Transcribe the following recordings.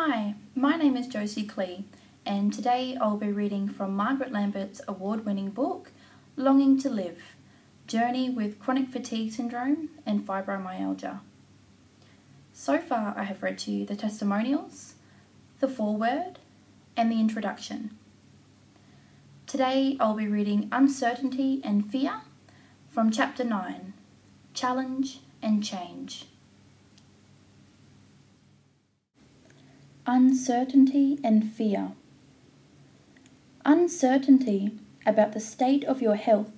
Hi, my name is Josie Clee, and today I'll be reading from Margaret Lambert's award-winning book, Longing to Live, Journey with Chronic Fatigue Syndrome and Fibromyalgia. So far I have read to you the testimonials, the foreword, and the introduction. Today I'll be reading Uncertainty and Fear from Chapter 9, Challenge and Change. Uncertainty and fear. Uncertainty about the state of your health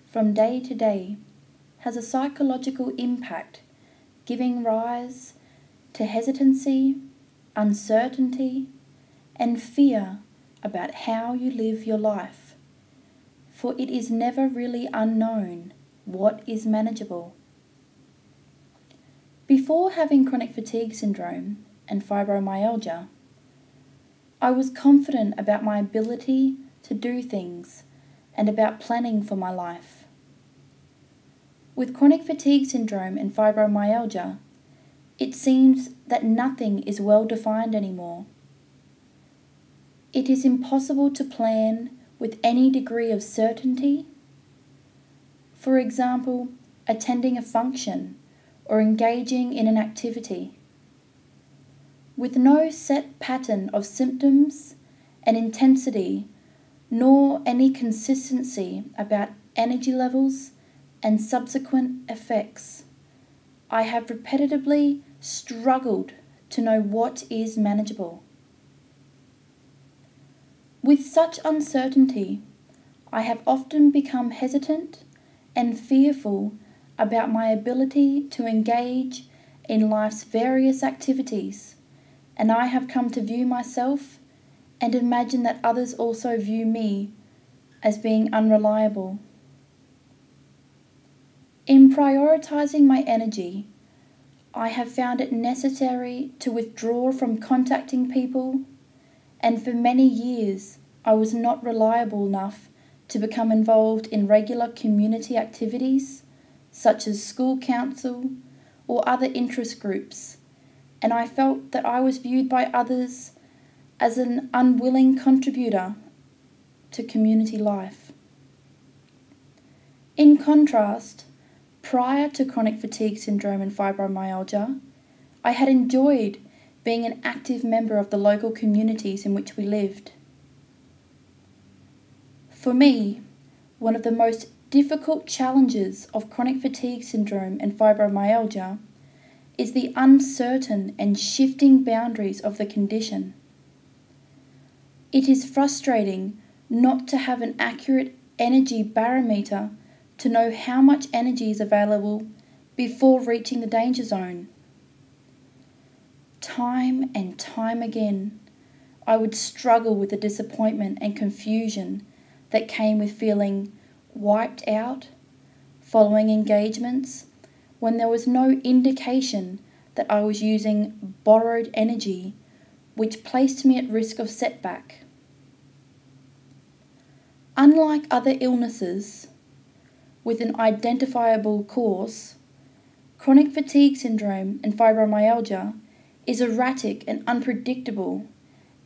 from day to day has a psychological impact, giving rise to hesitancy, uncertainty, and fear about how you live your life, for it is never really unknown what is manageable. Before having chronic fatigue syndrome and fibromyalgia, I was confident about my ability to do things and about planning for my life. With chronic fatigue syndrome and fibromyalgia, it seems that nothing is well defined anymore. It is impossible to plan with any degree of certainty. For example, attending a function or engaging in an activity. With no set pattern of symptoms and intensity, nor any consistency about energy levels and subsequent effects, I have repetitively struggled to know what is manageable. With such uncertainty, I have often become hesitant and fearful about my ability to engage in life's various activities, and I have come to view myself and imagine that others also view me as being unreliable. In prioritizing my energy, I have found it necessary to withdraw from contacting people, and for many years I was not reliable enough to become involved in regular community activities such as school council or other interest groups, and I felt that I was viewed by others as an unwilling contributor to community life. In contrast, prior to chronic fatigue syndrome and fibromyalgia, I had enjoyed being an active member of the local communities in which we lived. For me, one of the most difficult challenges of chronic fatigue syndrome and fibromyalgia is the uncertain and shifting boundaries of the condition. It is frustrating not to have an accurate energy barometer to know how much energy is available before reaching the danger zone. Time and time again, I would struggle with the disappointment and confusion that came with feeling wiped out following engagements when there was no indication that I was using borrowed energy, which placed me at risk of setback. Unlike other illnesses with an identifiable cause, chronic fatigue syndrome and fibromyalgia is erratic and unpredictable,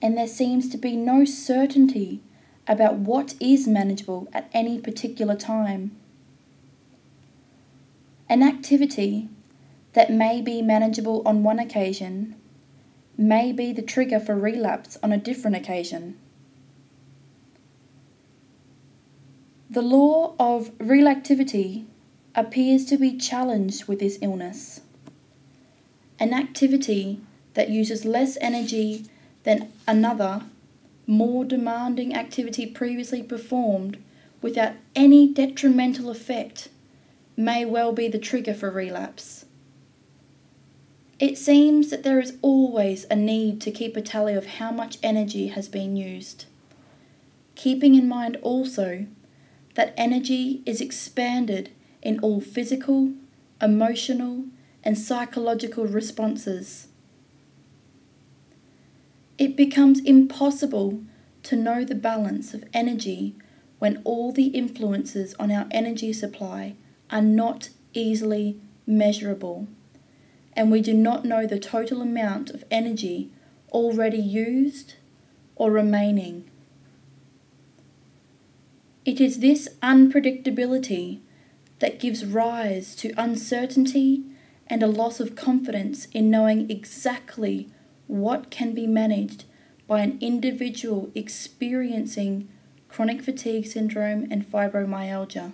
and there seems to be no certainty about what is manageable at any particular time. An activity that may be manageable on one occasion may be the trigger for relapse on a different occasion. The law of relativity appears to be challenged with this illness. An activity that uses less energy than another, more demanding activity previously performed without any detrimental effect may well be the trigger for relapse. It seems that there is always a need to keep a tally of how much energy has been used, keeping in mind also that energy is expanded in all physical, emotional, and psychological responses. It becomes impossible to know the balance of energy when all the influences on our energy supply are not easily measurable, and we do not know the total amount of energy already used, or remaining. It is this unpredictability that gives rise to uncertainty and a loss of confidence in knowing exactly what can be managed by an individual experiencing chronic fatigue syndrome and fibromyalgia.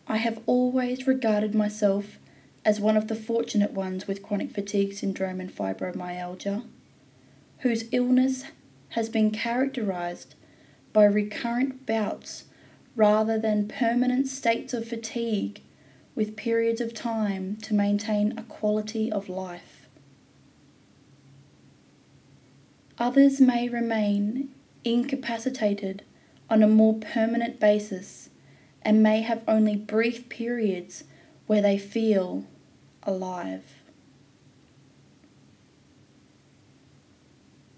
I have always regarded myself as one of the fortunate ones with chronic fatigue syndrome and fibromyalgia, whose illness has been characterized by recurrent bouts rather than permanent states of fatigue with periods of time to maintain a quality of life. Others may remain incapacitated on a more permanent basis and may have only brief periods where they feel alive.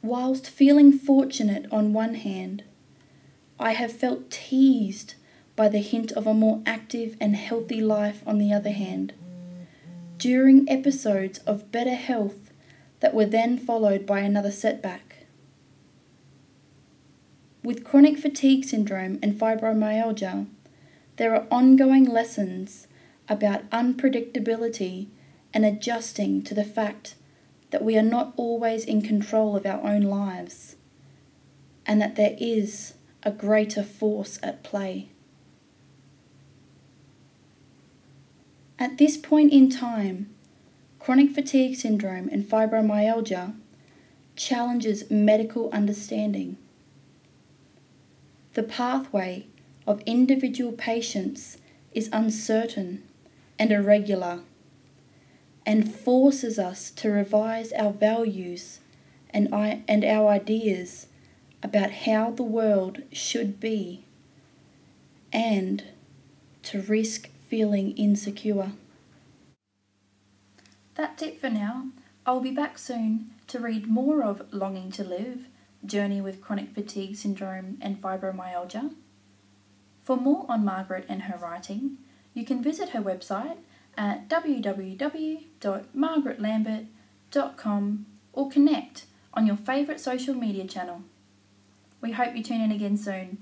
Whilst feeling fortunate on one hand, I have felt teased by the hint of a more active and healthy life on the other hand, during episodes of better health that were then followed by another setback. With chronic fatigue syndrome and fibromyalgia, there are ongoing lessons about unpredictability and adjusting to the fact that we are not always in control of our own lives, and that there is a greater force at play. At this point in time, chronic fatigue syndrome and fibromyalgia challenges medical understanding. The pathway of individual patients is uncertain and irregular, and forces us to revise our values and our ideas about how the world should be, and to risk feeling insecure. That's it for now. I'll be back soon to read more of Longing to Live, Journey with Chronic Fatigue Syndrome and Fibromyalgia. For more on Margaret and her writing, you can visit her website at www.margaretlambert.com or connect on your favourite social media channel. We hope you tune in again soon.